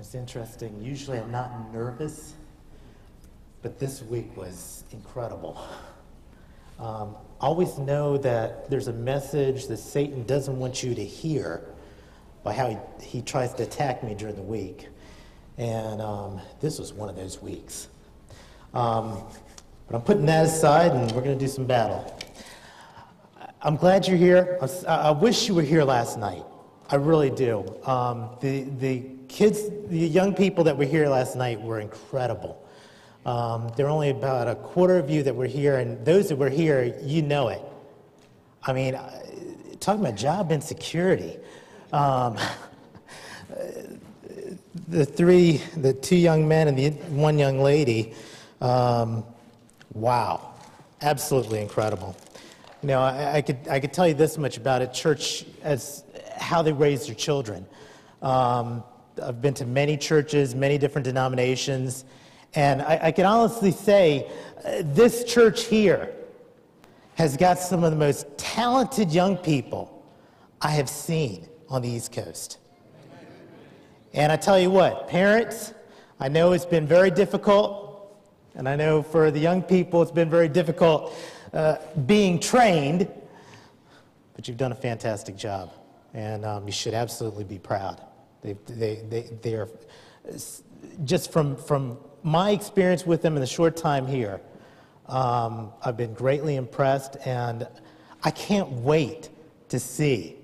It's interesting. Usually I'm not nervous, but this week was incredible. Always know that there's a message that Satan doesn't want you to hear by how he tries to attack me during the week. And this was one of those weeks. But I'm putting that aside, and we're going to do some battle. I'm glad you're here. I wish you were here last night. I really do. The kids, the young people that were here last night were incredible. There were only about a quarter of you that were here, and those that were here, you know it. I mean, talking about job insecurity. The two young men and the one young lady, wow, absolutely incredible. You know, I could tell you this much about it, church, as how they raise their children. I've been to many churches, many different denominations, and I can honestly say this church here has got some of the most talented young people I have seen on the East Coast. And I tell you what, parents, I know it's been very difficult, and I know for the young people it's been very difficult being trained, but you've done a fantastic job, and you should absolutely be proud. They are, just from my experience with them in the short time here, I've been greatly impressed, and I can't wait to see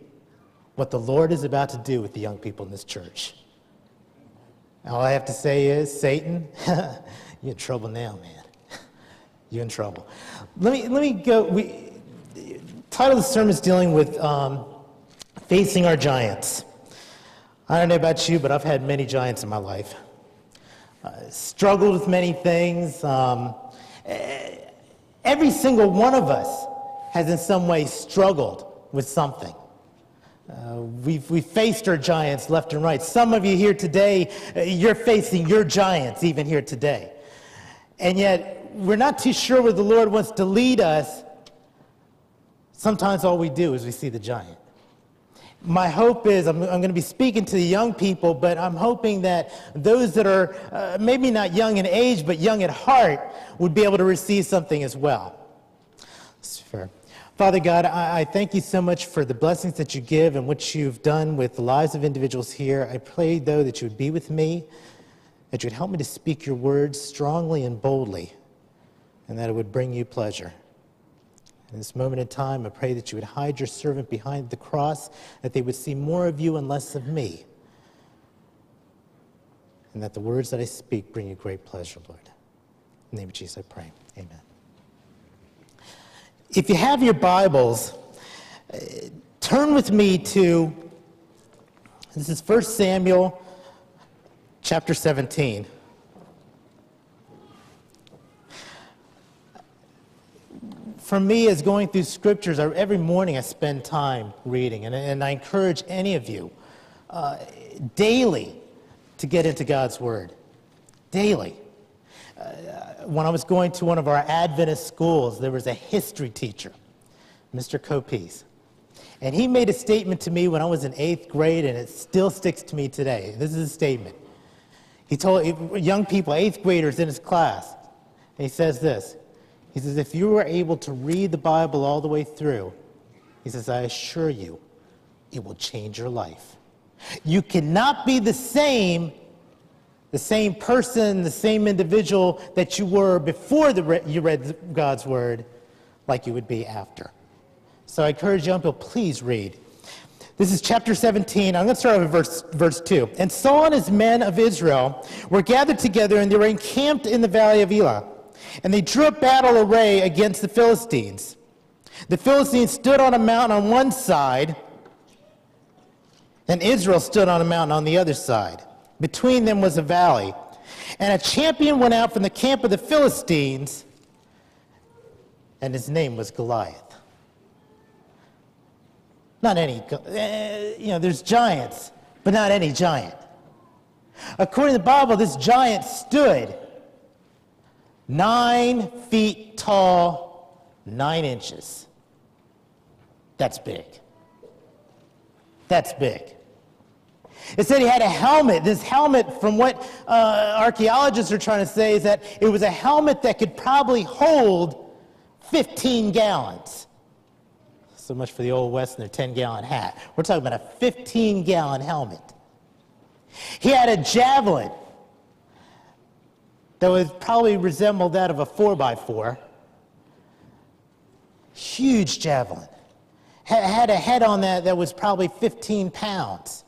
what the Lord is about to do with the young people in this church. All I have to say is, Satan, you're in trouble now, man. You're in trouble. Let me go. The title of the sermon is dealing with facing our giants. I don't know about you, but I've had many giants in my life. Struggled with many things. Every single one of us has in some way struggled with something. We've faced our giants left and right. Some of you here today, you're facing your giants even here today. And yet, we're not too sure where the Lord wants to lead us. Sometimes all we do is we see the giant. My hope is, I'm going to be speaking to the young people, but I'm hoping that those that are maybe not young in age, but young at heart, would be able to receive something as well. That's fair. Father God, I thank you so much for the blessings that you give and what you've done with the lives of individuals here. I pray, though, that you would be with me, that you would help me to speak your words strongly and boldly, and that it would bring you pleasure. In this moment in time, I pray that you would hide your servant behind the cross, that they would see more of you and less of me, and that the words that I speak bring you great pleasure, Lord. In the name of Jesus, I pray. Amen. If you have your Bibles, turn with me to, this is 1 Samuel chapter 17. For me, as going through scriptures, every morning I spend time reading, and I encourage any of you daily to get into God's Word. Daily. When I was going to one of our Adventist schools, there was a history teacher, Mr. Copese. And he made a statement to me when I was in 8th grade, and it still sticks to me today. This is a statement. He told young people, 8th graders in his class, and he says this. He says, if you were able to read the Bible all the way through, he says, I assure you, it will change your life. You cannot be the same person, the same individual that you were before you read God's Word like you would be after. So I encourage young people, please read. This is chapter 17. I'm going to start with verse 2. And Saul and his men of Israel were gathered together, and they were encamped in the valley of Elah. And they drew up battle array against the Philistines. The Philistines stood on a mountain on one side, and Israel stood on a mountain on the other side. Between them was a valley. And a champion went out from the camp of the Philistines, and his name was Goliath. Not any, there's giants, but not any giant. According to the Bible, this giant stood 9 feet tall, 9 inches. That's big. That's big. It said he had a helmet. This helmet, from what archaeologists are trying to say, is that it was a helmet that could probably hold 15 gallons. So much for the Old West and their 10-gallon hat. We're talking about a 15-gallon helmet. He had a javelin that would probably resemble that of a 4x4. Huge javelin. Had a head on that was probably 15 pounds.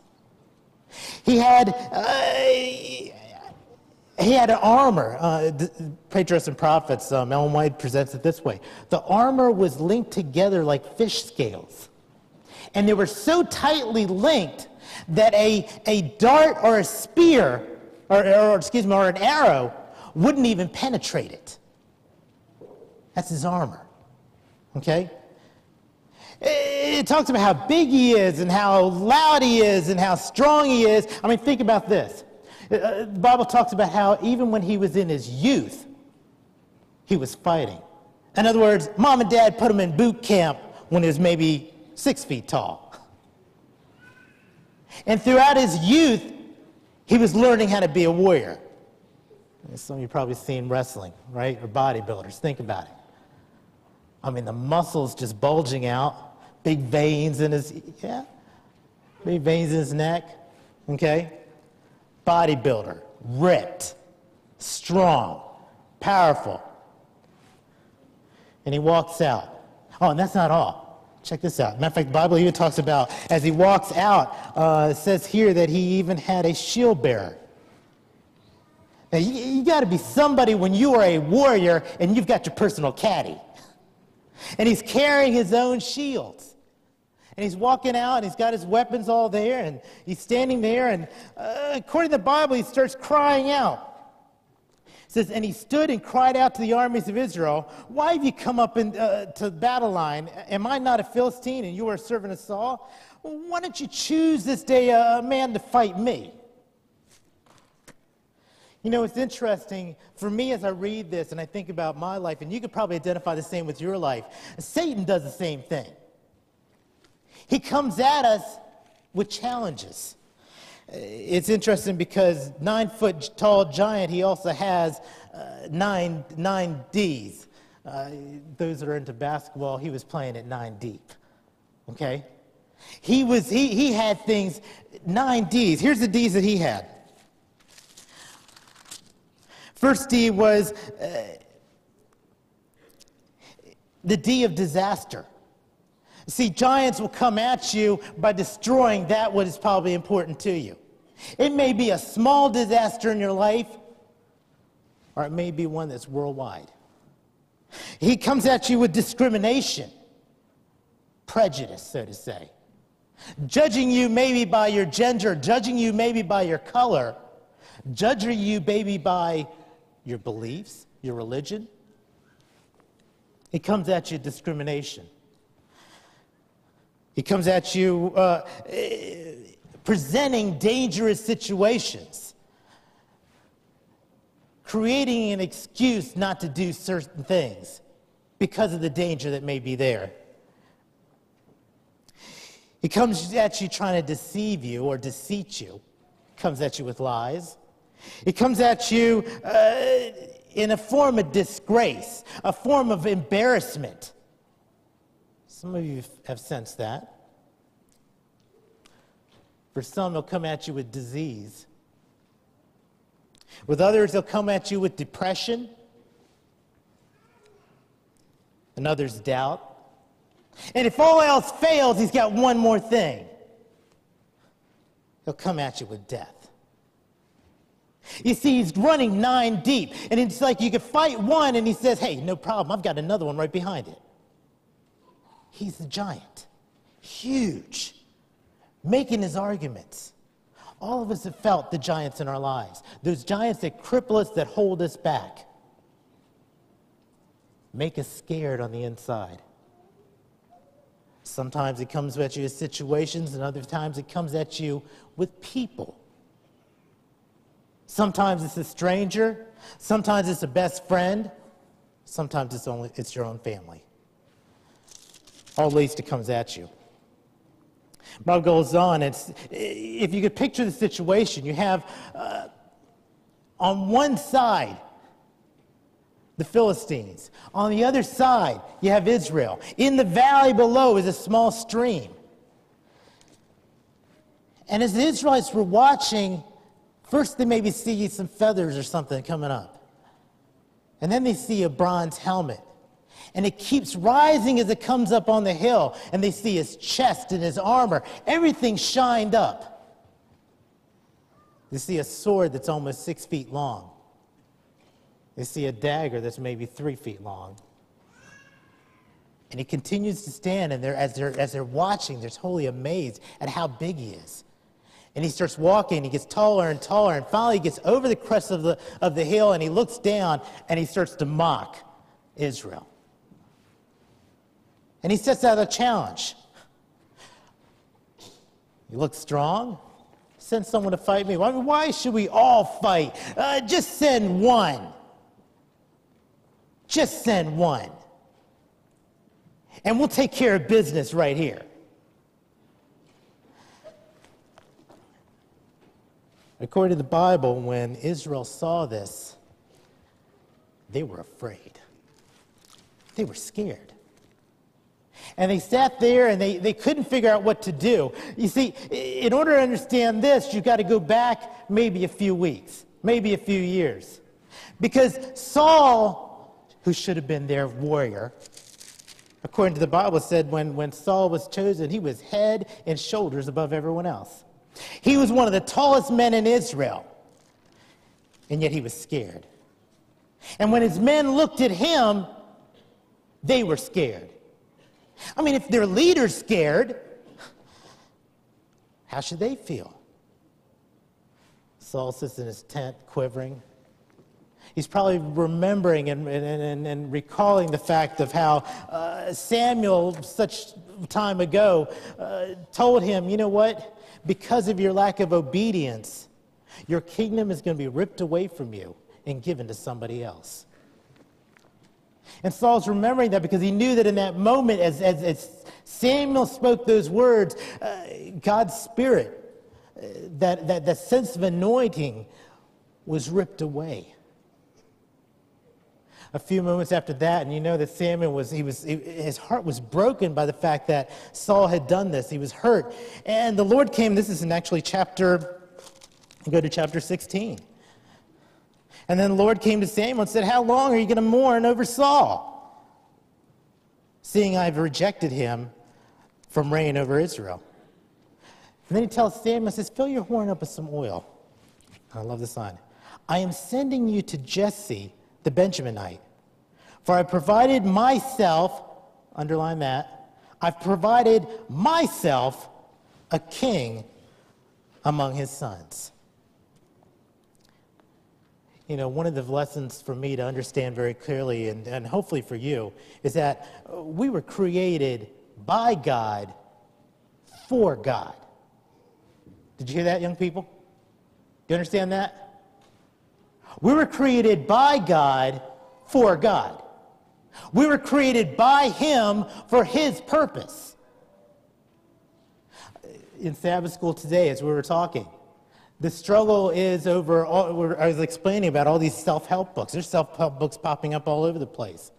He had an armor. Patriarchs and Prophets, Ellen White presents it this way. The armor was linked together like fish scales. And they were so tightly linked that a dart or a spear, or an arrow, wouldn't even penetrate it. That's his armor. Okay? It talks about how big he is and how loud he is and how strong he is. I mean, think about this. The Bible talks about how even when he was in his youth, he was fighting. In other words, mom and dad put him in boot camp when he was maybe 6 feet tall. And throughout his youth, he was learning how to be a warrior. And some of you probably seen wrestling, right? Or bodybuilders. Think about it. I mean, the muscles just bulging out, big veins in his, big veins in his neck, okay? Bodybuilder, ripped, strong, powerful. And he walks out. Oh, and that's not all. Check this out. Matter of fact, the Bible even talks about, as he walks out, it says here that he even had a shield bearer. Now, you got to be somebody when you are a warrior and you've got your personal caddy. And he's carrying his own shields. And he's walking out, and he's got his weapons all there, and he's standing there, and according to the Bible, he starts crying out. It says, and he stood and cried out to the armies of Israel, why have you come up to the battle line? Am I not a Philistine, and you are a servant of Saul? Well, why don't you choose this day a man to fight me? You know, it's interesting for me as I read this and I think about my life, and you could probably identify the same with your life. Satan does the same thing. He comes at us with challenges. It's interesting because 9-foot tall giant, he also has nine Ds. Those that are into basketball, he was playing at 9 deep. Okay? He had things, 9 Ds. Here's the Ds that he had. First D was the D of disaster. See, giants will come at you by destroying that what is probably important to you. It may be a small disaster in your life, or it may be one that's worldwide. He comes at you with discrimination, prejudice, so to say. Judging you maybe by your gender, judging you maybe by your color, judging you maybe by your beliefs, your religion. It comes at you discrimination. It comes at you presenting dangerous situations, creating an excuse not to do certain things because of the danger that may be there. It comes at you trying to deceive you or deceit you. It comes at you with lies. It comes at you in a form of disgrace, a form of embarrassment. Some of you have sensed that. For some, they'll come at you with disease. With others, they'll come at you with depression. And others, doubt. And if all else fails, he's got one more thing. He'll come at you with death. You see, he's running 9 deep, and it's like you could fight one, and he says, hey, no problem, I've got another one right behind it. He's the giant, huge, making his arguments. All of us have felt the giants in our lives, those giants that cripple us, that hold us back, make us scared on the inside. Sometimes it comes at you with situations, and other times it comes at you with people. Sometimes it's a stranger, sometimes it's a best friend, sometimes it's your own family. All least it comes at you. Bob goes on, if you could picture the situation, you have on one side the Philistines. On the other side, you have Israel. In the valley below is a small stream. And as the Israelites were watching, first they maybe see some feathers or something coming up. And then they see a bronze helmet. And it keeps rising as it comes up on the hill. And they see his chest and his armor. Everything shined up. They see a sword that's almost 6 feet long. They see a dagger that's maybe 3 feet long. And he continues to stand, and as they're watching, they're totally amazed at how big he is. And he starts walking, he gets taller and taller, and finally he gets over the crest of the hill, and he looks down, and he starts to mock Israel. And he sets out a challenge. You look strong? Send someone to fight me. I mean, why should we all fight? Just send one. Just send one. And we'll take care of business right here. According to the Bible, when Israel saw this, they were afraid. They were scared. And they sat there and they couldn't figure out what to do. You see, in order to understand this, you've got to go back maybe a few weeks, maybe a few years. Because Saul, who should have been their warrior, according to the Bible, said when Saul was chosen, he was head and shoulders above everyone else. He was one of the tallest men in Israel, and yet he was scared. And when his men looked at him, they were scared. I mean, if their leader's scared, how should they feel? Saul sits in his tent, quivering. He's probably remembering and recalling the fact of how Samuel, such time ago, told him, you know what? Because of your lack of obedience, your kingdom is going to be ripped away from you and given to somebody else. And Saul's remembering that because he knew that in that moment, as Samuel spoke those words, God's Spirit, that sense of anointing was ripped away. A few moments after that, and you know that Samuel his heart was broken by the fact that Saul had done this. He was hurt. And the Lord came, this is in actually go to chapter 16. And then the Lord came to Samuel and said, how long are you going to mourn over Saul, seeing I've rejected him from reign over Israel? And then he tells Samuel, says, fill your horn up with some oil. I love this line. I am sending you to Jesse, the Benjaminite, for I provided myself, underline that, I've provided myself a king among his sons. You know, one of the lessons for me to understand very clearly, and hopefully for you, is that we were created by God for God. Did you hear that, young people? Do you understand that? We were created by God for God. We were created by Him for His purpose. In Sabbath school today, as we were talking, the struggle is over, I was explaining about all these self-help books. There's self-help books popping up all over the place.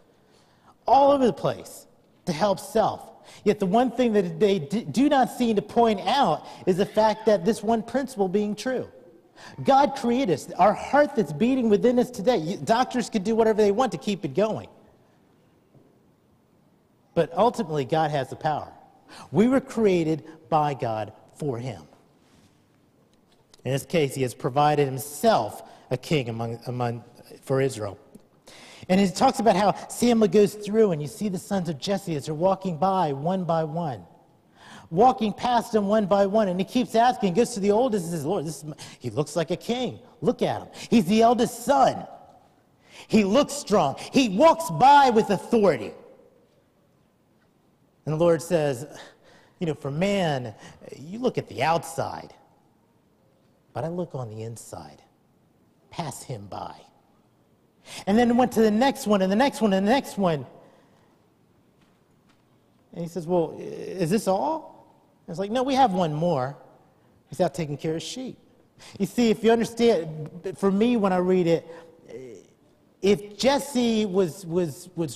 All over the place to help self. Yet the one thing that they do not seem to point out is the fact that this one principle being true. God created us. Our heart that's beating within us today, doctors could do whatever they want to keep it going. But ultimately, God has the power. We were created by God for Him. In this case, He has provided Himself a king for Israel. And He talks about how Samuel goes through, and you see the sons of Jesse as they're walking by one, walking past him one by one, and he keeps asking, goes to the oldest and says, Lord, he looks like a king. Look at him. He's the eldest son. He looks strong. He walks by with authority. And the Lord says, you know, for man, you look at the outside, but I look on the inside. Pass him by. And then went to the next one, and the next one, and the next one. And he says, well, is this all? It's like, no, we have one more. He's out taking care of sheep. You see, if you understand, for me, when I read it, if Jesse was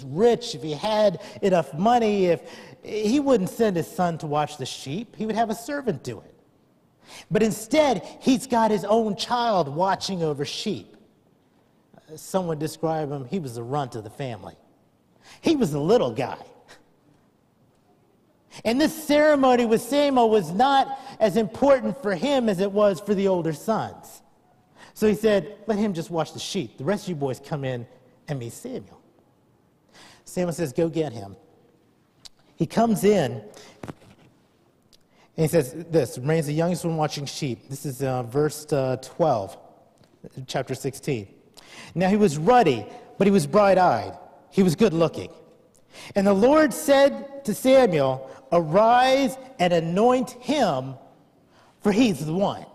rich, if he had enough money, if he wouldn't send his son to watch the sheep, he would have a servant do it. But instead, he's got his own child watching over sheep. Someone described him, he was the runt of the family. He was the little guy. And this ceremony with Samuel was not as important for him as it was for the older sons. So he said, let him just watch the sheep. The rest of you boys come in and meet Samuel. Samuel says, go get him. He comes in, and he says this, remains the youngest one watching sheep. This is verse 12, chapter 16. Now he was ruddy, but he was bright-eyed. He was good-looking. And the Lord said to Samuel, arise and anoint him, for he's the one.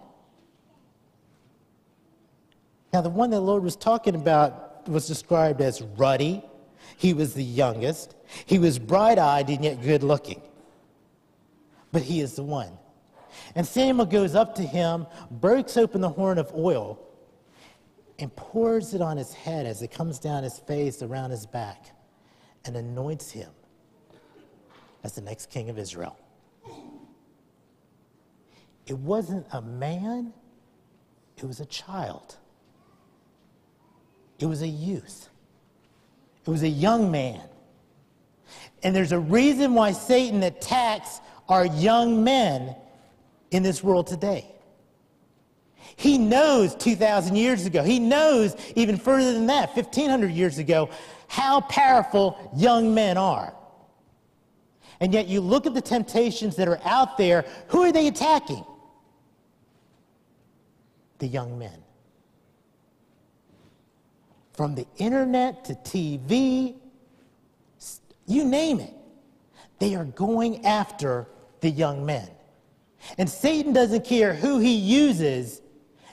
Now, the one that the Lord was talking about was described as ruddy. He was the youngest. He was bright-eyed and yet good-looking. But he is the one. And Samuel goes up to him, breaks open the horn of oil, and pours it on his head as it comes down his face, around his back, and anoints him as the next king of Israel. It wasn't a man, it was a child. It was a youth. It was a young man. And there's a reason why Satan attacks our young men in this world today. He knows 2,000 years ago, he knows even further than that, 1,500 years ago, how powerful young men are. And yet you look at the temptations that are out there, who are they attacking? The young men. From the internet to TV, you name it, they are going after the young men. And Satan doesn't care who he uses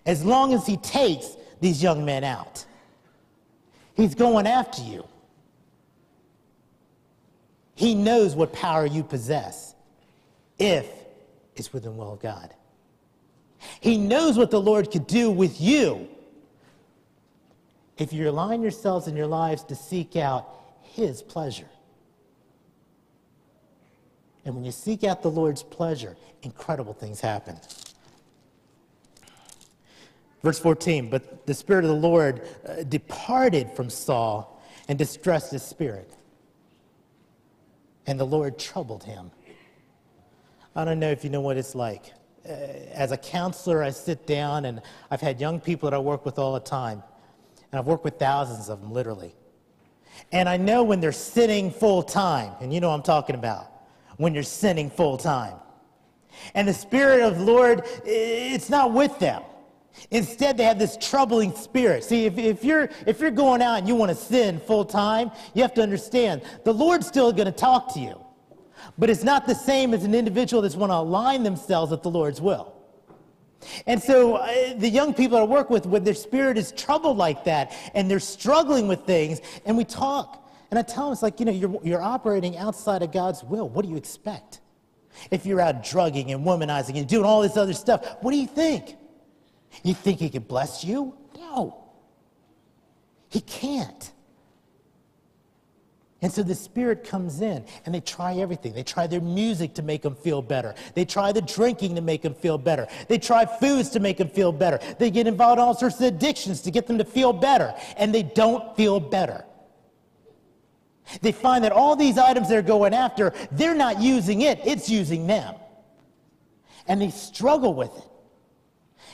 as long as he takes these young men out. He's going after you. He knows what power you possess if it's within the will of God. He knows what the Lord could do with you if you align yourselves and your lives to seek out his pleasure. And when you seek out the Lord's pleasure, incredible things happen. Verse 14, but the Spirit of the Lord departed from Saul and distressed his spirit. And the Lord troubled him. I don't know if you know what it's like. As a counselor, I sit down, and I've had young people that I work with all the time. And I've worked with thousands of them, literally. And I know when they're sinning full time, and you know what I'm talking about, when you're sinning full time. And the Spirit of the Lord, it's not with them. Instead, they have this troubling spirit. See, if you're going out and you want to sin full time, you have to understand, the Lord's still going to talk to you. But it's not the same as an individual that's want to align themselves with the Lord's will. And so the young people I work with, when their spirit is troubled like that, and they're struggling with things, and we talk, and I tell them, it's like, you're operating outside of God's will. What do you expect? If you're out drugging and womanizing and doing all this other stuff, what do you think? You think he could bless you? No. He can't. And so the Spirit comes in, and they try everything. They try their music to make them feel better. They try the drinking to make them feel better. They try foods to make them feel better. They get involved in all sorts of addictions to get them to feel better, and they don't feel better. They find that all these items they're going after, they're not using it, it's using them. And they struggle with it.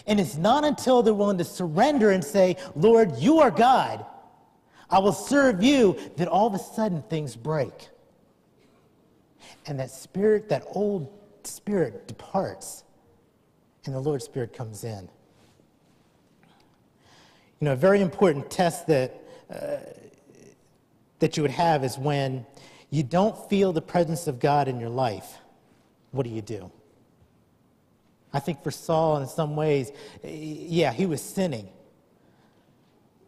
And it's not until they're willing to surrender and say, Lord, you are God, I will serve you, that all of a sudden things break. And that spirit, that old spirit departs, and the Lord's Spirit comes in. A very important test that you would have is when you don't feel the presence of God in your life. What do? I think for Saul, in some ways, yeah, he was sinning.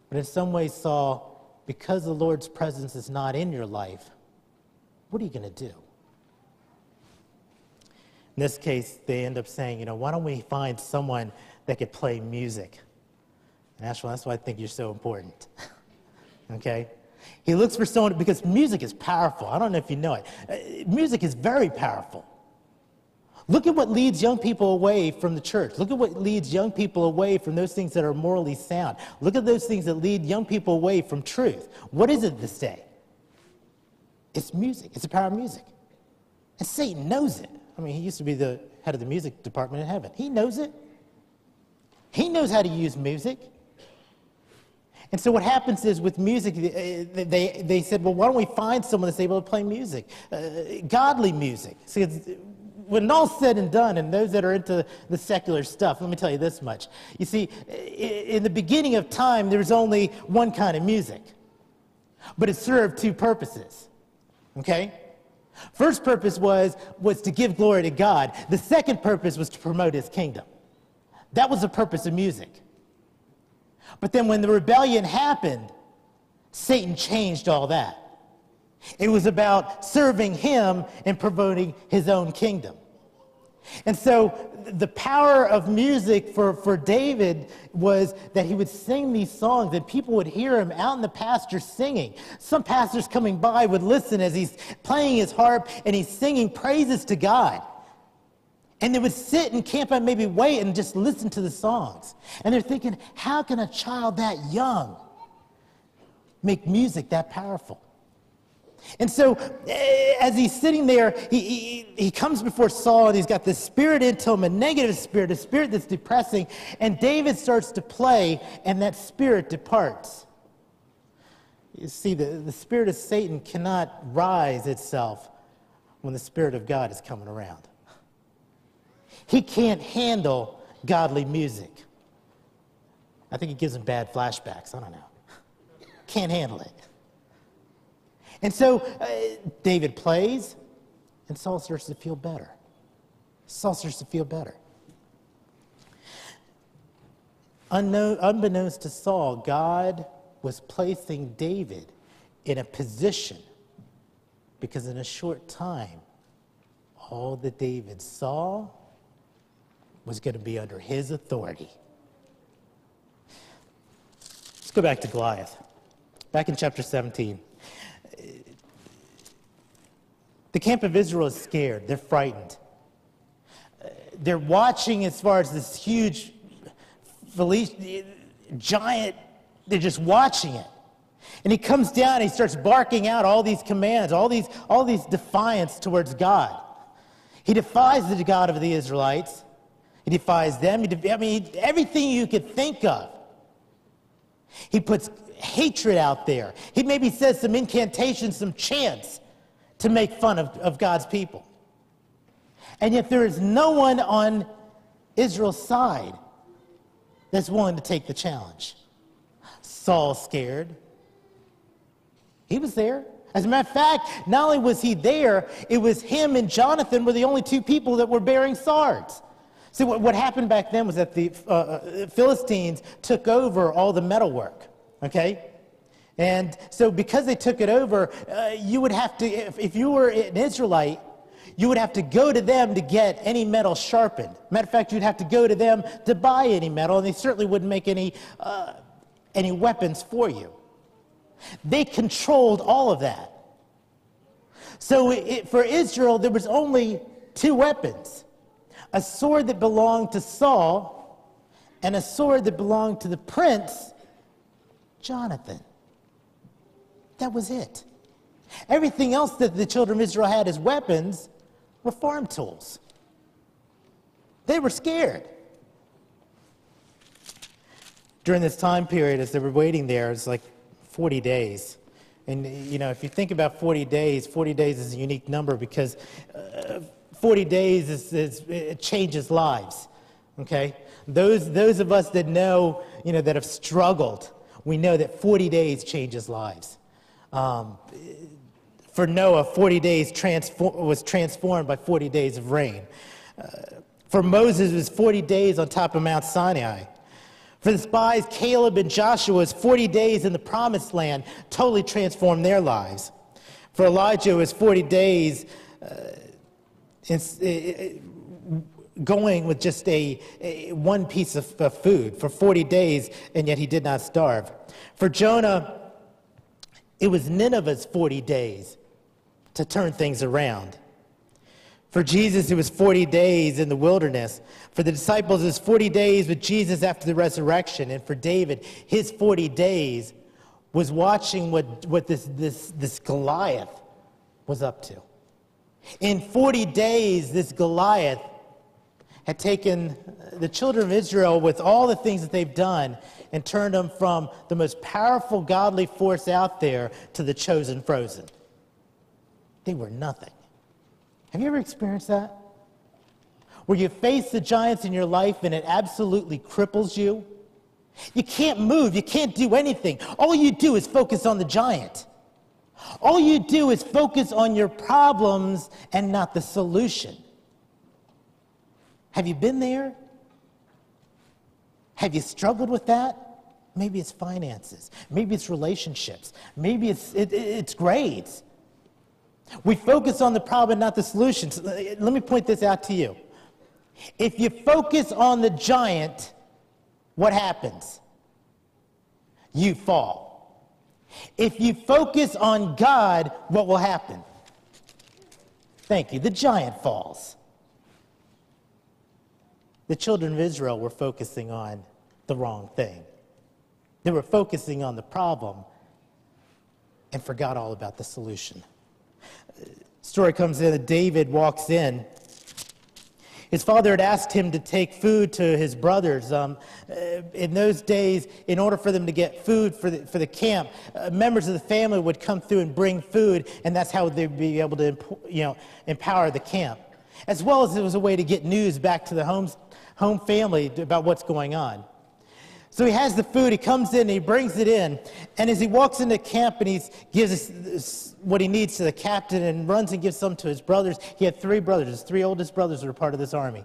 But in some ways, Saul, because the Lord's presence is not in your life, what are you going to do? In this case, they end up saying, why don't we find someone that could play music? And Ashwell, that's why I think you're so important. Okay? He looks for someone, because music is powerful. I don't know if you know it. Music is very powerful. Look at what leads young people away from the church. Look at what leads young people away from those things that are morally sound. Look at those things that lead young people away from truth. What is it this day? It's music. It's the power of music. And Satan knows it. I mean, he used to be the head of the music department in heaven. He knows it. He knows how to use music. And so what happens is with music, they said, well, why don't we find someone that's able to play music? Godly music. See, when all's said and done, and those that are into the secular stuff, let me tell you this much. You see, in the beginning of time, there was only one kind of music, but it served two purposes, okay? First purpose was to give glory to God. The second purpose was to promote his kingdom. That was the purpose of music. But then when the rebellion happened, Satan changed all that. It was about serving him and promoting his own kingdom. And so the power of music for David was that he would sing these songs and people would hear him out in the pasture singing. Some pastors coming by would listen as he's playing his harp and he's singing praises to God. And they would sit and camp and maybe wait and just listen to the songs. And they're thinking, how can a child that young make music that powerful? And so as he's sitting there, he comes before Saul, and he's got this spirit into him, a negative spirit, a spirit that's depressing. And David starts to play, and that spirit departs. You see, the spirit of Satan cannot rise itself when the Spirit of God is coming around. He can't handle godly music. I think it gives him bad flashbacks. I don't know. Can't handle it. And so David plays, and Saul starts to feel better. Saul starts to feel better. Unbeknownst to Saul, God was placing David in a position, because in a short time, all that David saw was going to be under his authority. Let's go back to Goliath. Back in chapter 17. The camp of Israel is scared. They're frightened. They're watching as far as this huge giant. They're just watching it. And he comes down and he starts barking out all these commands, all these defiance towards God. He defies the God of the Israelites. He defies them. Everything you could think of. He puts hatred out there. He maybe says some incantations, some chants to make fun of God's people. And yet there is no one on Israel's side that's willing to take the challenge. Saul's scared. He was there. As a matter of fact, not only was he there, it was him and Jonathan were the only two people that were bearing swords. See, what happened back then was that the Philistines took over all the metalwork, okay? And so because they took it over, you would have to, if you were an Israelite, you would have to go to them to get any metal sharpened. Matter of fact, you'd have to go to them to buy any metal, and they certainly wouldn't make any weapons for you. They controlled all of that. So for Israel, there was only two weapons. A sword that belonged to Saul and a sword that belonged to the prince, Jonathan. That was it. Everything else that the children of Israel had as weapons were farm tools. They were scared. During this time period, as they were waiting there, it's like 40 days. And, if you think about 40 days is a unique number because 40 days it changes lives, okay? Those of us that know, that have struggled, we know that 40 days changes lives. For Noah, 40 days was transformed by 40 days of rain. For Moses, it was 40 days on top of Mount Sinai. For the spies, Caleb and Joshua's 40 days in the promised land totally transformed their lives. For Elijah, it was 40 days going with just one piece of food for 40 days, and yet he did not starve. For Jonah, it was Nineveh's 40 days to turn things around. For Jesus, it was 40 days in the wilderness. For the disciples, it was 40 days with Jesus after the resurrection. And for David, his 40 days was watching what this Goliath was up to. In 40 days, this Goliath had taken the children of Israel with all the things that they've done and turned them from the most powerful godly force out there to the chosen frozen. They were nothing. Have you ever experienced that? Where you face the giants in your life and it absolutely cripples you? You can't move. You can't do anything. All you do is focus on the giant. All you do is focus on your problems and not the solution. Have you been there? Have you struggled with that? Maybe it's finances. Maybe it's relationships. Maybe it's grades. We focus on the problem, not the solutions. Let me point this out to you. If you focus on the giant, what happens? You fall. If you focus on God, what will happen? Thank you. The giant falls. The children of Israel were focusing on the wrong thing. They were focusing on the problem and forgot all about the solution. Story comes in that David walks in. His father had asked him to take food to his brothers. In those days, in order for them to get food for the camp, members of the family would come through and bring food, and that's how they'd be able to empower the camp. As well as it was a way to get news back to the home family about what's going on. So he has the food, he comes in, and he brings it in, and as he walks into camp and he gives what he needs to the captain and runs and gives some to his brothers. He had 3 brothers, his 3 oldest brothers were part of this army.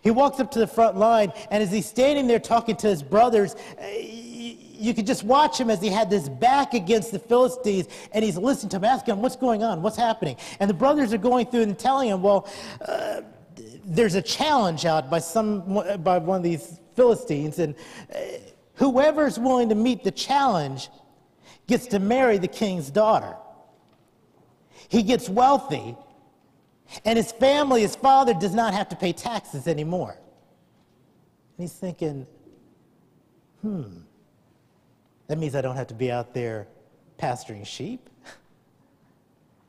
He walks up to the front line, and as he's standing there talking to his brothers, you could just watch him as he had his back against the Philistines, and he's listening to them, asking them, what's going on, what's happening? And the brothers are going through and telling him, well, there's a challenge out by one of these Philistines, and whoever's willing to meet the challenge gets to marry the king's daughter. He gets wealthy, and his family, his father, does not have to pay taxes anymore. And he's thinking, that means I don't have to be out there pasturing sheep.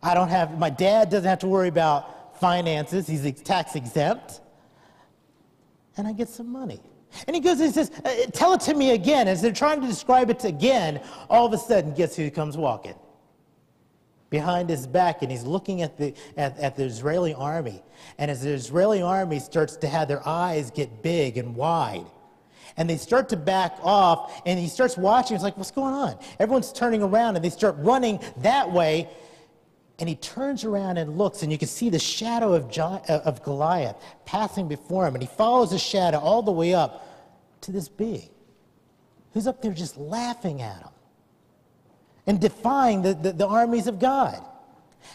My dad doesn't have to worry about finances. He's tax exempt. And I get some money. And he goes and he says, tell it to me again. As they're trying to describe it again, all of a sudden, guess who comes walking? Behind his back, and he's looking at the Israeli army. And as the Israeli army starts to have their eyes get big and wide, and they start to back off, and he starts watching, he's like, what's going on? Everyone's turning around, and they start running that way, and he turns around and looks, and you can see the shadow of Goliath passing before him, and he follows the shadow all the way up to this being who's up there just laughing at him and defying the armies of God.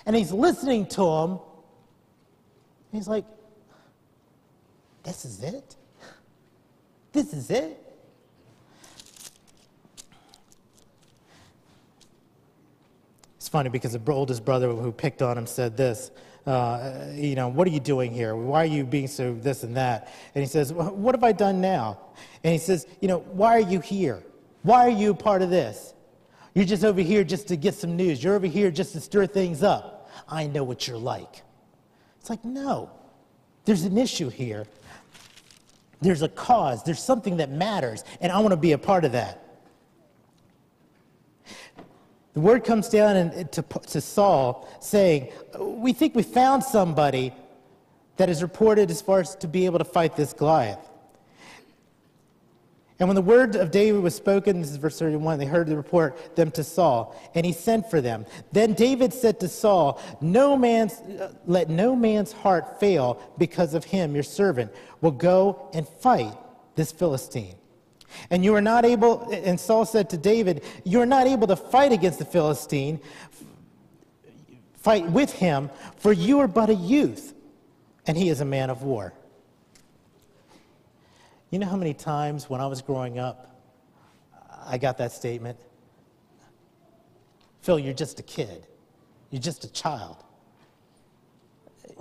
And he's listening to him, and he's like, this is it? This is it? It's funny because the oldest brother who picked on him said this, what are you doing here? Why are you being so this and that? And he says, well, what have I done now? And he says, why are you here? Why are you a part of this? You're just over here just to get some news. You're over here just to stir things up. I know what you're like. It's like, no, there's an issue here. There's a cause. There's something that matters, and I want to be a part of that. The word comes down to Saul saying, we think we found somebody that is reported as far as to be able to fight this Goliath. And when the word of David was spoken, this is verse 31, they heard the report them to Saul, and he sent for them. Then David said to Saul, let no man's heart fail because of him, your servant, will go and fight this Philistine. And you are not able, and Saul said to David, you are not able to fight against the Philistine, fight with him, for you are but a youth. and he is a man of war. You know how many times when I was growing up, I got that statement? Phil, you're just a kid. You're just a child.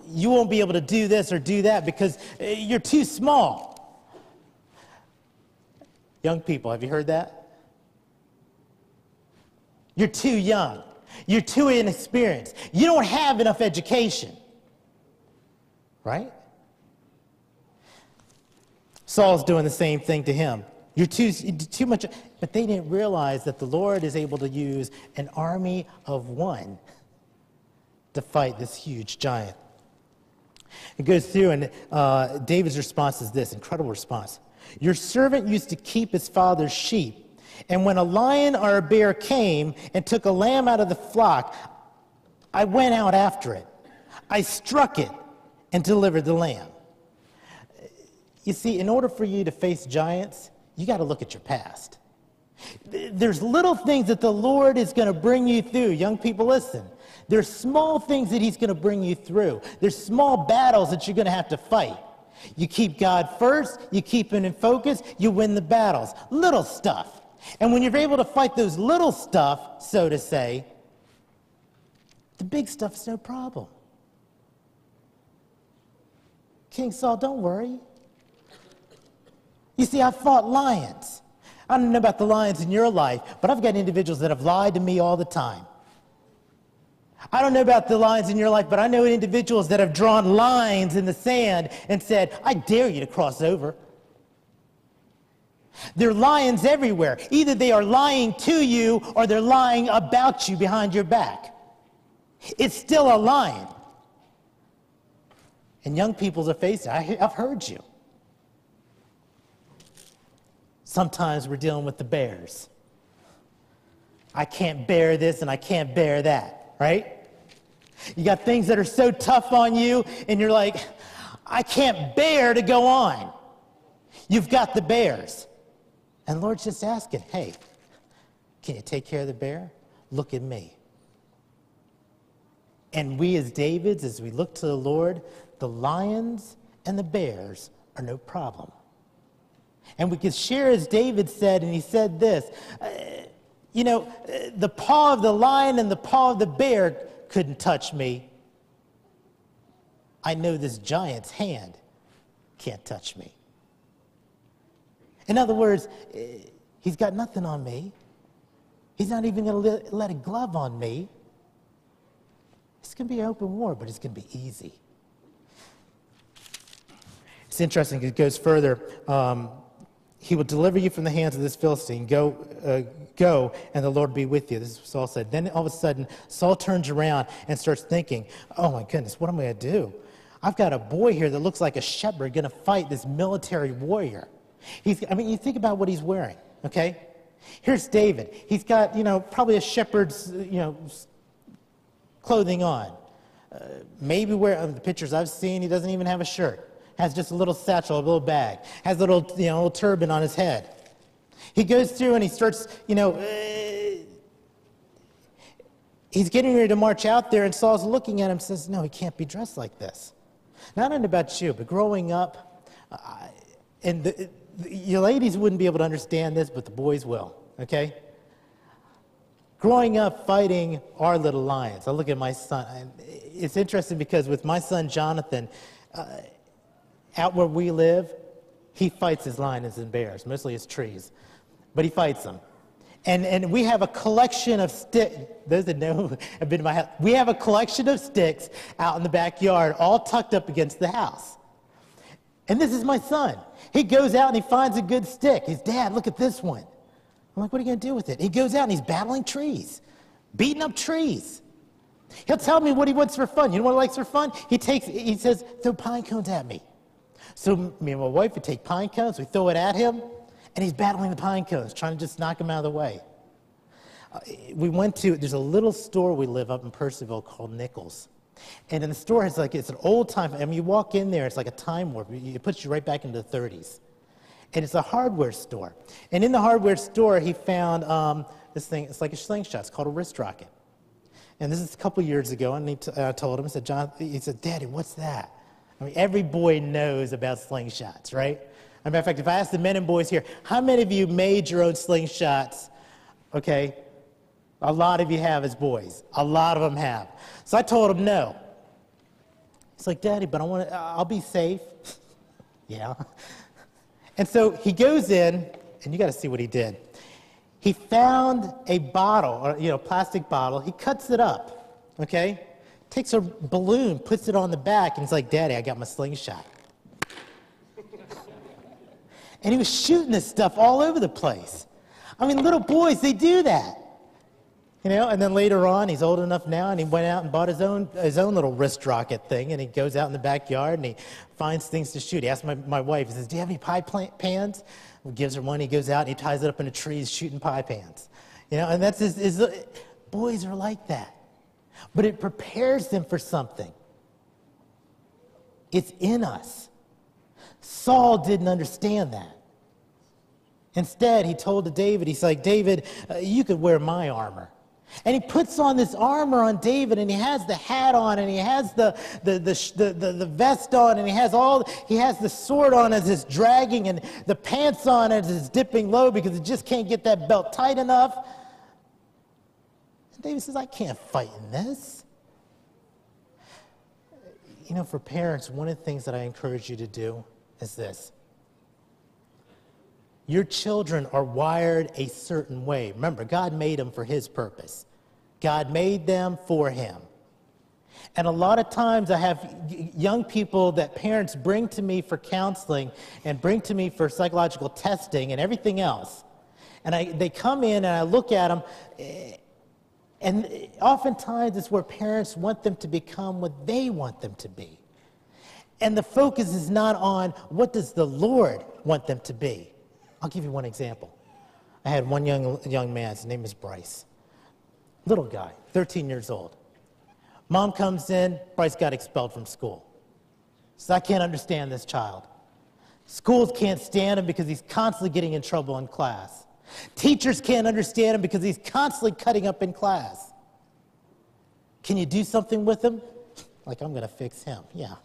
You won't be able to do this or do that because you're too small. Young people, have you heard that? You're too young. You're too inexperienced. You don't have enough education. Right? Saul's doing the same thing to him. You're too much. But they didn't realize that the Lord is able to use an army of one to fight this huge giant. It goes through, and David's response is this incredible response. Your servant used to keep his father's sheep, and when a lion or a bear came and took a lamb out of the flock, I went out after it. I struck it and delivered the lamb. You see, in order for you to face giants, you got to look at your past. There's little things that the Lord is going to bring you through. Young people, listen. There's small things that he's going to bring you through. There's small battles that you're going to have to fight. You keep God first, you keep him in focus, you win the battles. Little stuff. And when you're able to fight those little stuff, so to say, the big stuff's no problem. King Saul, don't worry. You see, I've fought lions. I don't know about the lions in your life, but I've got individuals that have lied to me all the time. I don't know about the lions in your life, but I know individuals that have drawn lines in the sand and said, I dare you to cross over. There are lions everywhere. Either they are lying to you or they're lying about you behind your back. It's still a lion. And young people are facing it. I've heard you. Sometimes we're dealing with the bears. I can't bear this and I can't bear that, right? You got things that are so tough on you and you're like, I can't bear to go on. You've got the bears. And the Lord's just asking, hey, can you take care of the bear? Look at me. And we as Davids, as we look to the Lord, the lions and the bears are no problem. And we could share as David said, and he said this, the paw of the lion and the paw of the bear couldn't touch me. I know this giant's hand can't touch me. In other words, he's got nothing on me. He's not even going to let a glove on me. It's going to be an open war, but it's going to be easy. It's interesting, it goes further. He will deliver you from the hands of this Philistine. Go, and the Lord be with you. This is what Saul said. Then all of a sudden, Saul turns around and starts thinking, oh my goodness, what am I going to do? I've got a boy here that looks like a shepherd going to fight this military warrior. You think about what he's wearing, okay? Here's David. He's got, probably a shepherd's, clothing on. Maybe where the pictures I've seen, he doesn't even have a shirt. Has just a little satchel, a little bag. Has a little turban on his head. He goes through and he starts, he's getting ready to march out there, and Saul's looking at him and says, no, he can't be dressed like this. Now, I don't know about you, but growing up, and you ladies wouldn't be able to understand this, but the boys will, okay? Growing up fighting our little lions. I look at my son. And it's interesting because with my son, Jonathan, out where we live, he fights his lions and bears, mostly his trees, but he fights them. And we have a collection of sticks. Those that know have been to my house. We have a collection of sticks out in the backyard, all tucked up against the house. And this is my son. He goes out and he finds a good stick. His dad, look at this one. I'm like, what are you going to do with it? He goes out and he's battling trees, beating up trees. He'll tell me what he wants for fun. You know what he likes for fun? He says, throw pine cones at me. So me and my wife would take pine cones, we throw it at him, and he's battling the pine cones, trying to just knock him out of the way. There's a little store we live up in Percival called Nichols. And in the store, it's an old time, you walk in there, it's like a time warp. It puts you right back into the 30s. And it's a hardware store. And in the hardware store, he found this thing, it's like a slingshot, it's called a wrist rocket. And this is a couple years ago, and I told him, I said, John, he said, Daddy, what's that? I mean, every boy knows about slingshots, right? As a matter of fact, if I ask the men and boys here, how many of you made your own slingshots? Okay, a lot of you have as boys. A lot of them have. So I told him no. He's like, Daddy, but I'll be safe. Yeah. And so he goes in, and you got to see what he did. He found a bottle, or, plastic bottle. He cuts it up, okay? Takes a balloon, puts it on the back, and he's like, Daddy, I got my slingshot. And he was shooting this stuff all over the place. I mean, little boys, they do that. And then later on, he's old enough now, and he went out and bought his own little wrist rocket thing, and he goes out in the backyard, and he finds things to shoot. He asks my wife, he says, do you have any pie pans? He gives her one, he goes out, and he ties it up in a tree, he's shooting pie pans. And that's boys are like that. But it prepares them for something. It's in us. Saul didn't understand that. Instead, he told to David, he's like, David, you could wear my armor. And he puts on this armor on David, and he has the hat on, and he has the vest on, and he has the sword on as it's dragging, and the pants on as it's dipping low because it just can't get that belt tight enough. And David says, I can't fight in this. For parents, one of the things that I encourage you to do is this. Your children are wired a certain way. Remember, God made them for his purpose. God made them for him. And a lot of times I have young people that parents bring to me for counseling and bring to me for psychological testing and everything else. And they come in and I look at them, and oftentimes it's where parents want them to become what they want them to be. And the focus is not on what does the Lord want them to be. I'll give you one example. I had one young man, his name is Bryce. Little guy, 13 years old. Mom comes in, Bryce got expelled from school. Says, I can't understand this child. Schools can't stand him because he's constantly getting in trouble in class. Teachers can't understand him because he's constantly cutting up in class. Can you do something with him? Like, I'm going to fix him. Yeah.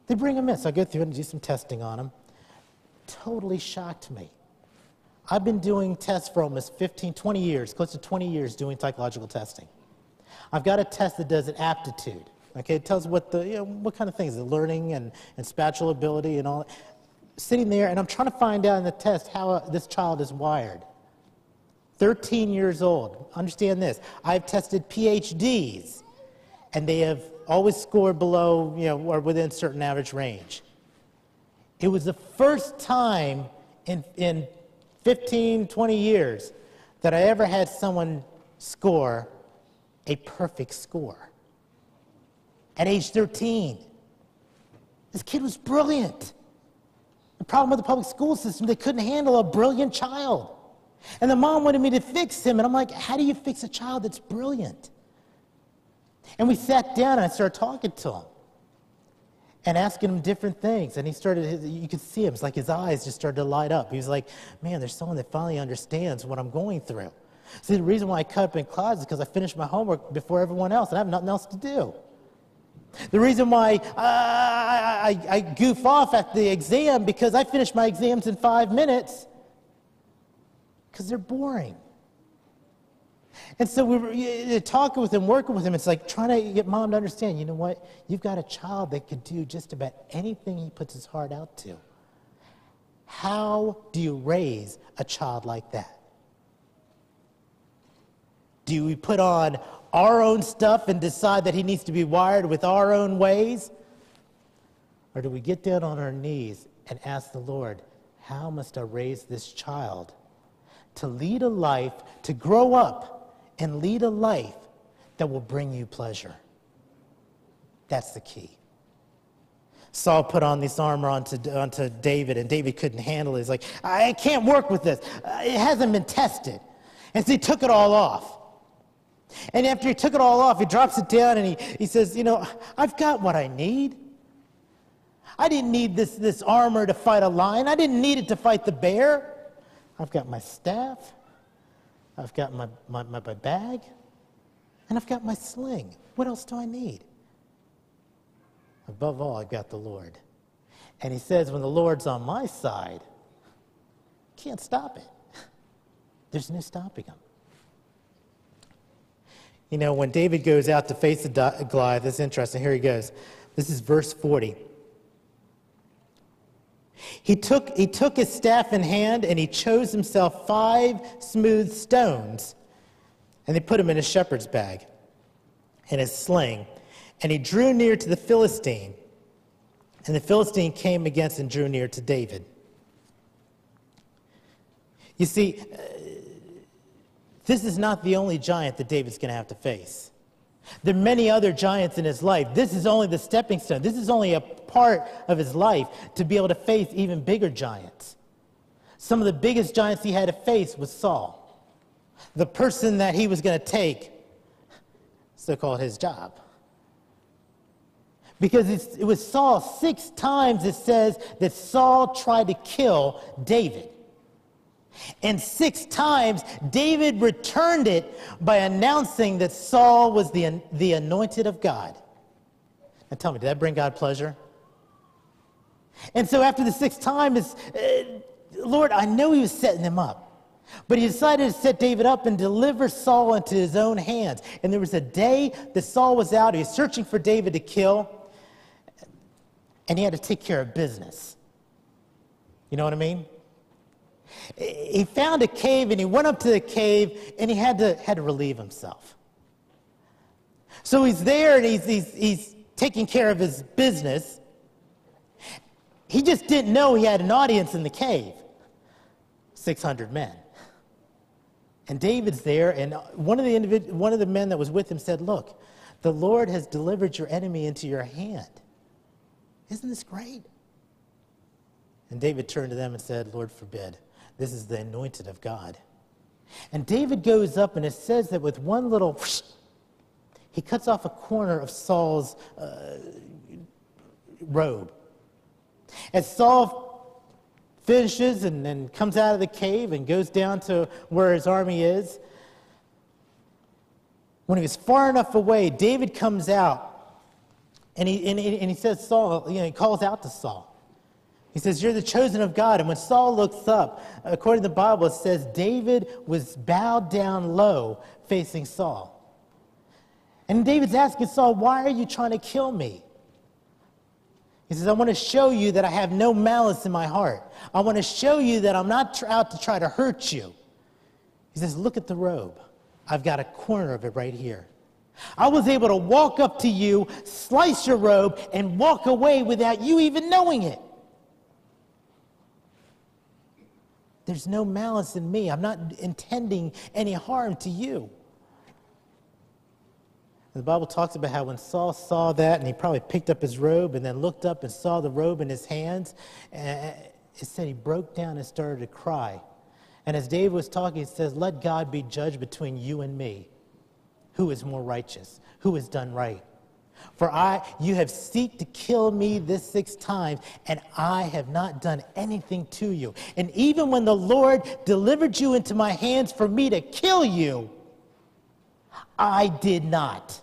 They bring him in, so I go through and do some testing on him. Totally shocked me. I've been doing tests for almost 20 years, close to 20 years doing psychological testing. I've got a test that does an aptitude. Okay, it tells what kind of things, the learning and spatial ability and all. Sitting there, and I'm trying to find out in the test how this child is wired. 13 years old. Understand this. I've tested PhDs, and they have always scored below, or within a certain average range. It was the first time in 15, 20 years that I ever had someone score a perfect score. At age 13. This kid was brilliant. The problem with the public school system, they couldn't handle a brilliant child. And the mom wanted me to fix him, and I'm like, how do you fix a child that's brilliant? And we sat down, and I started talking to him and asking him different things. And he started, you could see him, it's like his eyes just started to light up. He was like, man, there's someone that finally understands what I'm going through. See, the reason why I cut up in class is because I finished my homework before everyone else, and I have nothing else to do. The reason why I goof off at the exam because I finish my exams in 5 minutes because they're boring. And so we were talking with him, working with him. It's like trying to get mom to understand, you know what? You've got a child that could do just about anything he puts his heart out to. How do you raise a child like that? Do we put on our own stuff and decide that he needs to be wired with our own ways? Or do we get down on our knees and ask the Lord, how must I raise this child to lead a life, to grow up and lead a life that will bring you pleasure? That's the key. Saul put on this armor onto David, and David couldn't handle it. He's like, I can't work with this. It hasn't been tested. And so he took it all off. And after he took it all off, he drops it down and he says, I've got what I need. I didn't need this armor to fight a lion. I didn't need it to fight the bear. I've got my staff. I've got my bag. And I've got my sling. What else do I need? Above all, I've got the Lord. And he says, when the Lord's on my side, can't stop it. There's no stopping him. You know, when David goes out to face the Goliath, it's interesting. Here he goes. This is verse 40. He took his staff in hand, and he chose himself 5 smooth stones, and they put him in a shepherd's bag and his sling. And he drew near to the Philistine, and the Philistine came against and drew near to David. You see, this is not the only giant that David's going to have to face. There are many other giants in his life. This is only the stepping stone. This is only a part of his life to be able to face even bigger giants. Some of the biggest giants he had to face was Saul, the person that he was going to take, so-called his job. Because it was Saul, 6 times it says that Saul tried to kill David. And 6 times, David returned it by announcing that Saul was the anointed of God. Now tell me, did that bring God pleasure? And so after the 6th time, Lord, I know he was setting him up. But he decided to set David up and deliver Saul into his own hands. And there was a day that Saul was out. He was searching for David to kill. And he had to take care of business. You know what I mean? He found a cave, and he went up to the cave, and he had to relieve himself. So he's there, and he's taking care of his business. He just didn't know he had an audience in the cave. 600 men. And David's there, and one of the men that was with him said, "Look, the Lord has delivered your enemy into your hand. Isn't this great?" And David turned to them and said, "Lord forbid. This is the anointed of God." And David goes up, and it says that with one little whoosh, he cuts off a corner of Saul's robe. As Saul finishes and then comes out of the cave and goes down to where his army is, when he was far enough away, David comes out, and he says, Saul, he calls out to Saul. He says, "You're the chosen of God." And when Saul looks up, according to the Bible, it says David was bowed down low facing Saul. And David's asking Saul, "Why are you trying to kill me?" He says, "I want to show you that I have no malice in my heart. I want to show you that I'm not out to try to hurt you." He says, "Look at the robe. I've got a corner of it right here. I was able to walk up to you, slice your robe, and walk away without you even knowing it. There's no malice in me. I'm not intending any harm to you." The Bible talks about how when Saul saw that, and he probably picked up his robe and then looked up and saw the robe in his hands, and it said he broke down and started to cry. And as David was talking, it says, "Let God be judge between you and me. Who is more righteous? Who has done right? For you have sought to kill me this 6 times, and I have not done anything to you. And even when the Lord delivered you into my hands for me to kill you, I did not."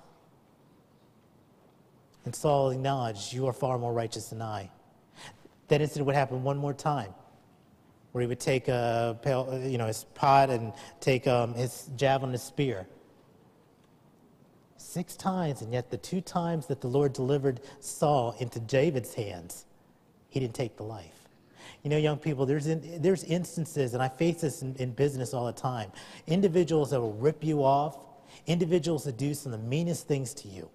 And Saul acknowledged, "You are far more righteous than I." That incident would happen one more time, where he would take a pail, his pot, and take his javelin, his spear. 6 times, and yet the 2 times that the Lord delivered Saul into David's hands, he didn't take the life. You know, young people, there's instances, and I face this in business all the time, individuals that will rip you off, individuals that do some of the meanest things to you.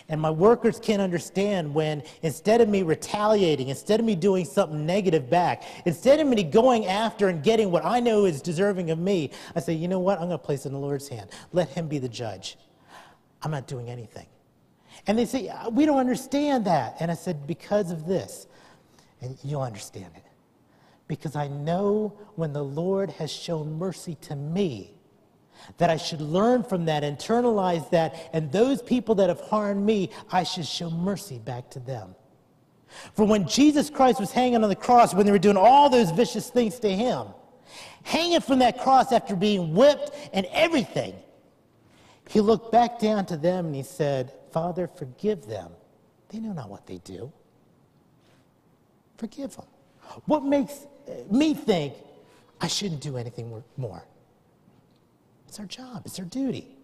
And my workers can't understand when, instead of me retaliating, instead of me doing something negative back, instead of me going after and getting what I know is deserving of me, I say, "You know what? I'm going to place it in the Lord's hand. Let him be the judge. I'm not doing anything." And they say, "We don't understand that." And I said, "Because of this." And you'll understand it. Because I know when the Lord has shown mercy to me, that I should learn from that, internalize that, and those people that have harmed me, I should show mercy back to them. For when Jesus Christ was hanging on the cross, when they were doing all those vicious things to him, hanging from that cross after being whipped and everything, he looked back down to them and he said, "Father, forgive them. They know not what they do. Forgive them. What makes me think I shouldn't do anything more? It's our job. It's our duty.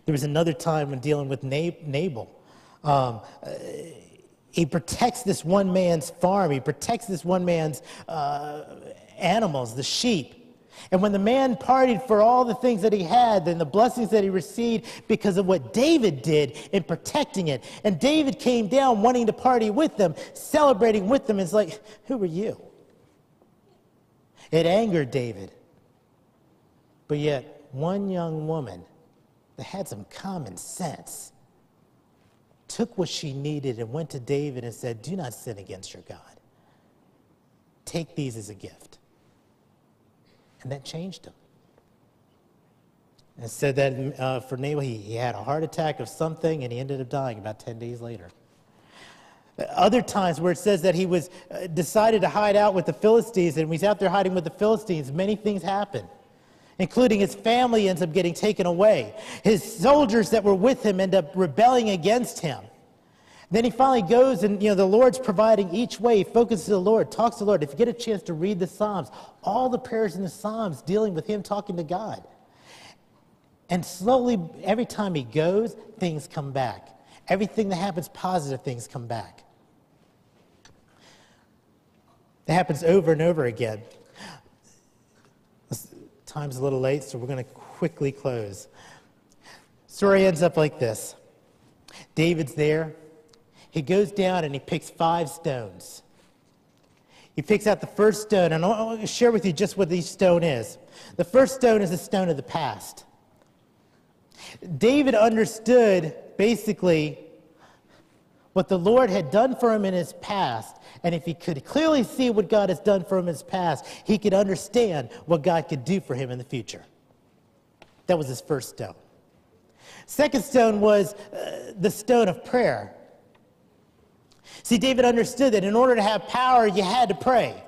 There was another time when dealing with Nabal. He protects this one man's farm. He protects this one man's animals, the sheep. And when the man partied for all the things that he had and the blessings that he received because of what David did in protecting it, and David came down wanting to party with them, celebrating with them, it's like, who are you? It angered David. But yet, one young woman that had some common sense took what she needed and went to David and said, do not sin against your God. Take these as a gift. And that changed him. And said that for Nabal, he had a heart attack of something, and he ended up dying about 10 days later. Other times where it says that he was decided to hide out with the Philistines, and he's out there hiding with the Philistines, many things happen, including his family ends up getting taken away. His soldiers that were with him end up rebelling against him. Then he finally goes and, the Lord's providing each way. He focuses to the Lord, talks to the Lord. If you get a chance to read the Psalms, all the prayers in the Psalms dealing with him talking to God. And slowly, every time he goes, things come back. Everything that happens, positive things come back. It happens over and over again. Time's a little late, so we're going to quickly close. Story ends up like this. David's there. He goes down and he picks 5 stones. He picks out the first stone, and I want to share with you just what each stone is. The first stone is the stone of the past. David understood, basically, what the Lord had done for him in his past, and if he could clearly see what God has done for him in his past, he could understand what God could do for him in the future. That was his first stone. Second stone was the stone of prayer. See, David understood that in order to have power, you had to pray.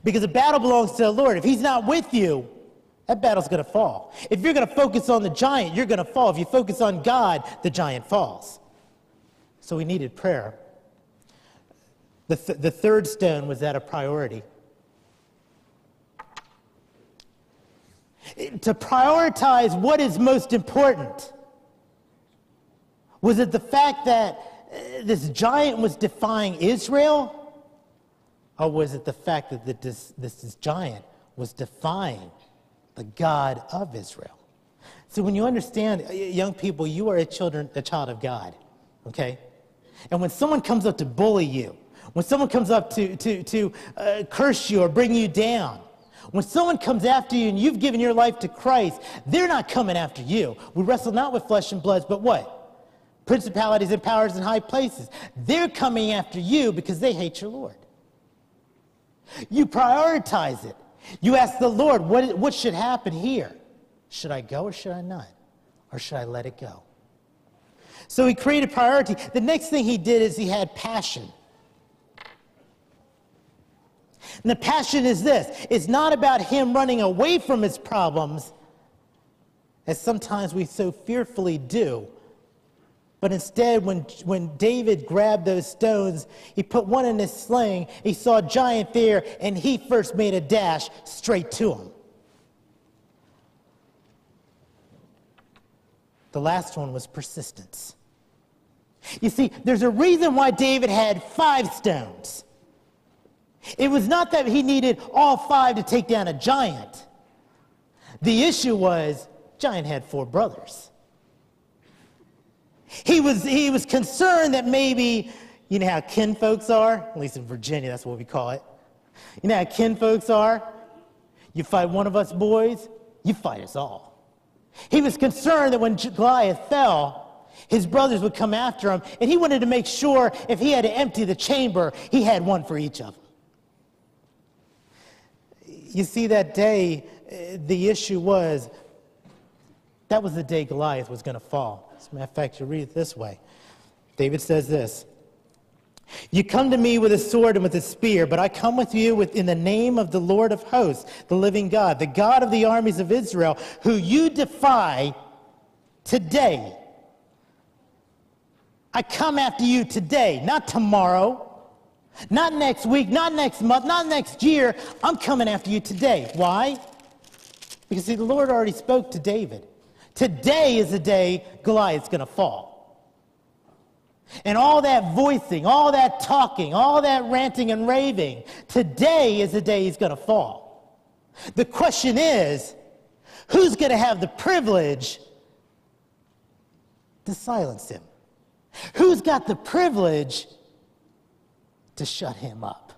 Because the battle belongs to the Lord. If he's not with you, that battle's going to fall. If you're going to focus on the giant, you're going to fall. If you focus on God, the giant falls. So we needed prayer. The third stone was that of priority. To prioritize what is most important. Was it the fact that this giant was defying Israel? Or was it the fact that this giant was defying the God of Israel? So when you understand, young people, you are a child of God, okay? And when someone comes up to bully you, when someone comes up to curse you or bring you down, when someone comes after you and you've given your life to Christ, they're not coming after you. We wrestle not with flesh and blood, but what? Principalities and powers in high places. They're coming after you because they hate your Lord. You prioritize it. You ask the Lord, what should happen here? Should I go or should I not? Or should I let it go? So he created priority. The next thing he did is he had passion. And the passion is this. It's not about him running away from his problems, as sometimes we so fearfully do. But instead, when David grabbed those stones, he put one in his sling, he saw a giant there, and he first made a dash straight to him. The last one was persistence. You see, there's a reason why David had 5 stones. It was not that he needed all 5 to take down a giant. The issue was, giant had 4 brothers. He was concerned that maybe, you know how kin folks are? At least in Virginia, that's what we call it. You know how kin folks are? You fight one of us boys, you fight us all. He was concerned that when Goliath fell, his brothers would come after him, and he wanted to make sure if he had to empty the chamber, he had one for each of them. You see, that day, the issue was, that was the day Goliath was going to fall. As a matter of fact, you read it this way. David says this, "You come to me with a sword and with a spear, but I come with you in the name of the Lord of hosts, the living God, the God of the armies of Israel, who you defy today." I come after you today, not tomorrow, not next week, not next month, not next year. I'm coming after you today. Why? Because, see, the Lord already spoke to David. Today is the day Goliath's going to fall. And all that voicing, all that talking, all that ranting and raving, today is the day he's going to fall. The question is, who's going to have the privilege to silence him? Who's got the privilege to shut him up?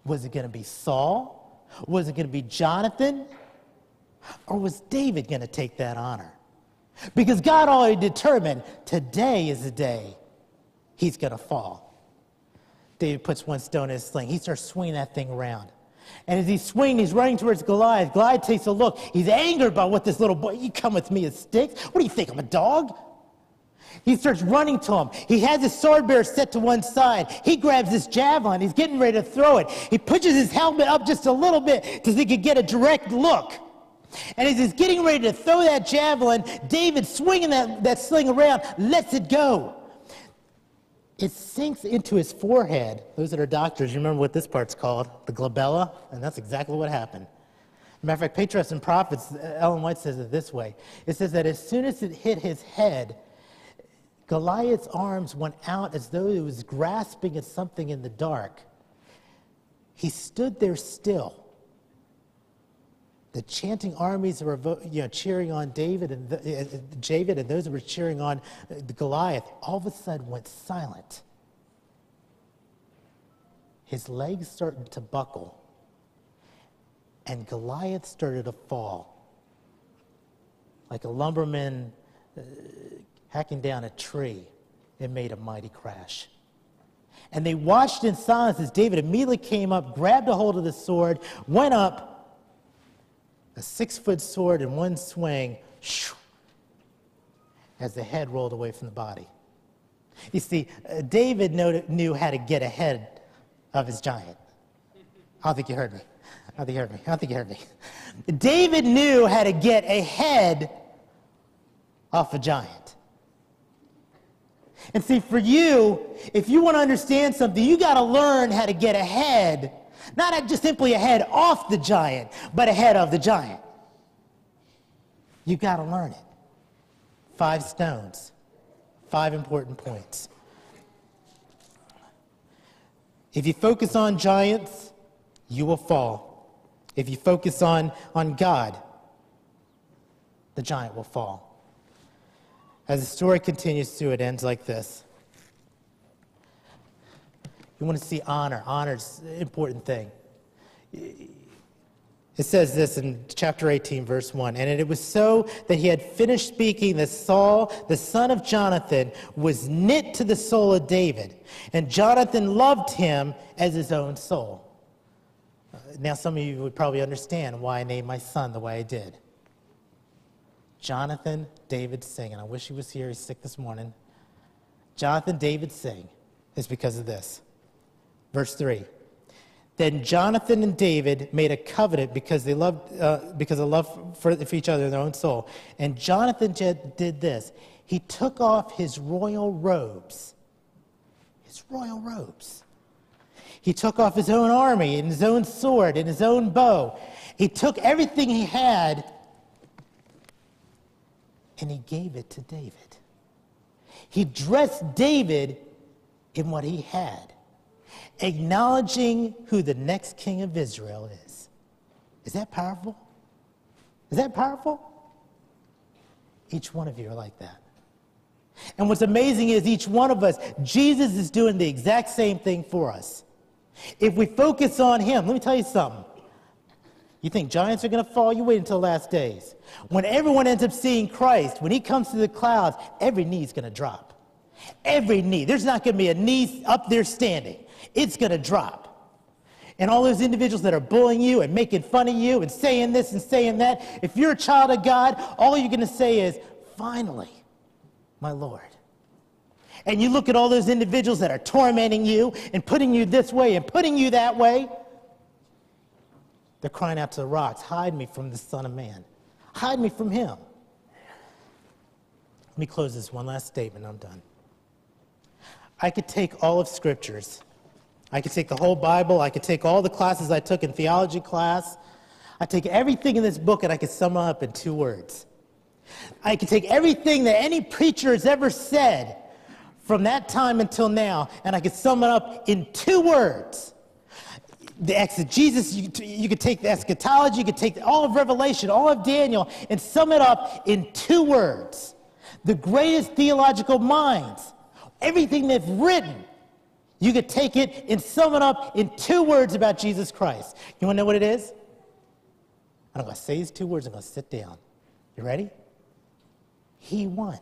Was it going to be Saul? Was it going to be Jonathan? Or was David going to take that honor? Because God already determined today is the day he's going to fall. David puts one stone in his sling. He starts swinging that thing around. And as he's swinging, he's running towards Goliath. Goliath takes a look. He's angered by what this little boy, you come with me as sticks? What do you think, I'm a dog? He starts running to him. He has his sword bearer set to one side. He grabs this javelin. He's getting ready to throw it. He pushes his helmet up just a little bit so he could get a direct look. And as he's getting ready to throw that javelin, David, swinging that sling around, lets it go. It sinks into his forehead. Those that are doctors, you remember what this part's called, the glabella, and that's exactly what happened. Matter of fact, Patriarchs and Prophets, Ellen White says it this way. It says that as soon as it hit his head, Goliath's arms went out as though he was grasping at something in the dark. He stood there still. The chanting armies were cheering on David and those who were cheering on the Goliath all of a sudden went silent. His legs started to buckle, and Goliath started to fall like a lumberman hacking down a tree. It made a mighty crash. And they watched in silence as David immediately came up, grabbed a hold of the sword, went up, a 6-foot sword in one swing, as the head rolled away from the body. You see, David knew how to get ahead of his giant. I don't think you heard me. I don't think you heard me. David knew how to get ahead of a giant. And see, for you, if you want to understand something, you got to learn how to get ahead. Not just simply ahead off the giant, but ahead of the giant. You've got to learn it. 5 stones, 5 important points. If you focus on giants, you will fall. If you focus on God, the giant will fall. As the story continues to, it ends like this. You want to see honor. Honor is an important thing. It says this in chapter 18, verse 1. And it was so that he had finished speaking that Saul, the son of Jonathan, was knit to the soul of David. And Jonathan loved him as his own soul. Now some of you would probably understand why I named my son the way I did. Jonathan David Singh. And I wish he was here. He's sick this morning. Jonathan David Singh is because of this. Verse 3, then Jonathan and David made a covenant because of love for each other in their own soul. And Jonathan did this. He took off his royal robes. His royal robes. He took off his own army and his own sword and his own bow. He took everything he had and he gave it to David. He dressed David in what he had, acknowledging who the next king of Israel is. Is that powerful? Is that powerful? Each one of you are like that. And what's amazing is each one of us, Jesus is doing the exact same thing for us. If we focus on him, let me tell you something. You think giants are going to fall? You wait until the last days. When everyone ends up seeing Christ, when he comes to the clouds, every knee is going to drop. Every knee. There's not going to be a knee up there standing. It's going to drop. And all those individuals that are bullying you and making fun of you and saying this and saying that, if you're a child of God, all you're going to say is, finally, my Lord. And you look at all those individuals that are tormenting you and putting you this way and putting you that way, they're crying out to the rocks, hide me from the Son of Man. Hide me from him. Let me close this one last statement, I'm done. I could take all of Scriptures. I could take the whole Bible. I could take all the classes I took in theology class. I take everything in this book and I could sum it up in 2 words. I could take everything that any preacher has ever said from that time until now, and I could sum it up in 2 words. The exegesis, you could take the eschatology, you could take all of Revelation, all of Daniel, and sum it up in 2 words. The greatest theological minds, everything they've written, you could take it and sum it up in 2 words about Jesus Christ. You want to know what it is? I'm going to say these 2 words, I'm going to sit down. You ready? He won.